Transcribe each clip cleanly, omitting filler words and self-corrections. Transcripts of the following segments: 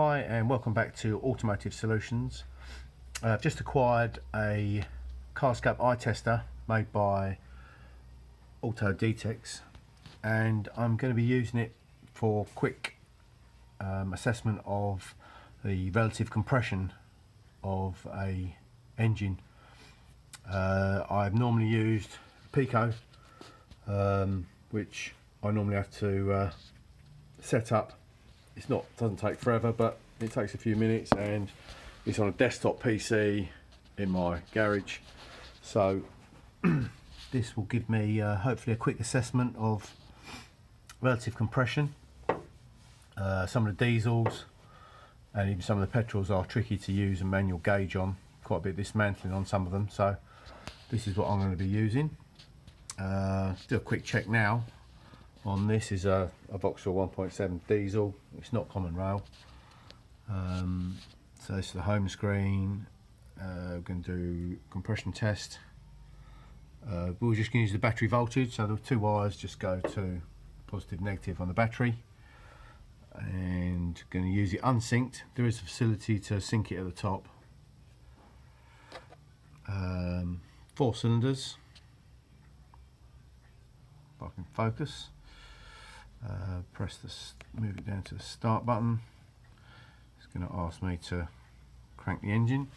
Hi and welcome back to Automotive Solutions. I've just acquired a Carscope eye tester made by Auto Detects, and I'm going to be using it for quick assessment of the relative compression of a engine. I've normally used Pico, which I normally have to set up. Doesn't take forever, but it takes a few minutes, and it's on a desktop PC in my garage. So this will give me hopefully a quick assessment of relative compression. Some of the diesels and even some of the petrols are tricky to use a manual gauge on. Quite a bit of dismantling on some of them, so this is what I'm going to be using. Do a quick check now. On this is a Vauxhall 1.7 diesel. It's not common rail. So this is the home screen. We're going to do compression test. We're just going to use the battery voltage, so the two wires just go to positive, negative on the battery. And going to use it unsynced. There is a facility to sync it at the top. 4 cylinders. If I can focus. Move it down to the start button. It's going to ask me to crank the engine.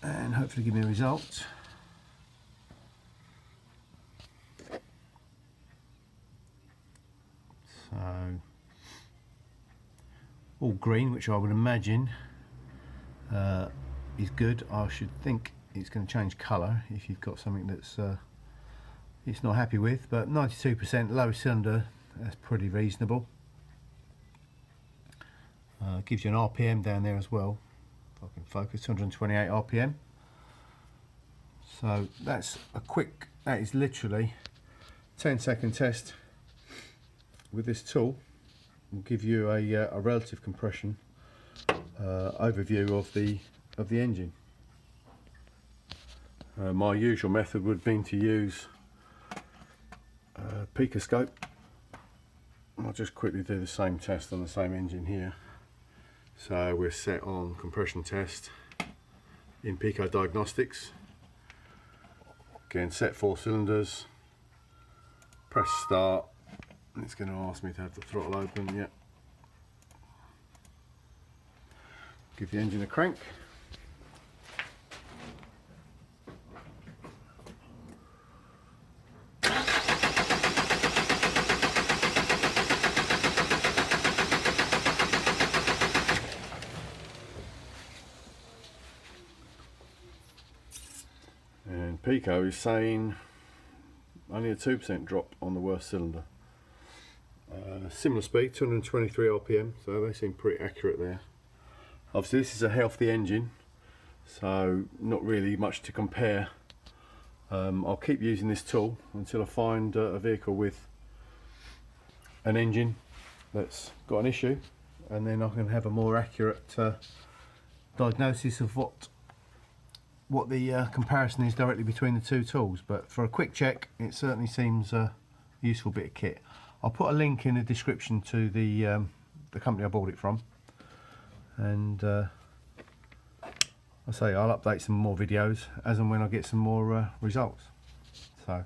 And hopefully give me a result. So all green, which I would imagine is good. I should think it's going to change colour if you've got something that's it's not happy with, but 92% low cylinder, that's pretty reasonable. Gives you an RPM down there as well. If I can focus, 228 RPM. So that is literally 10-second test with this tool. Will give you a relative compression overview of the engine. My usual method would have been to use Carscope. I'll just quickly do the same test on the same engine here. So we're set on compression test in Pico Diagnostics. Again, set 4 cylinders. Press start. It's going to ask me to have the throttle open. Yep. Give the engine a crank. And Pico is saying only a 2% drop on the worst cylinder. Similar speed, 223 RPM, so they seem pretty accurate there. Obviously this is a healthy engine, so not really much to compare. I'll keep using this tool until I find a vehicle with an engine that's got an issue, and then I can have a more accurate diagnosis of what the comparison is directly between the two tools. But for a quick check, it certainly seems a useful bit of kit. I'll put a link in the description to the company I bought it from, and I'll update some more videos as and when I get some more results. So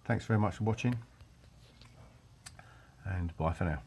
thanks very much for watching, and bye for now.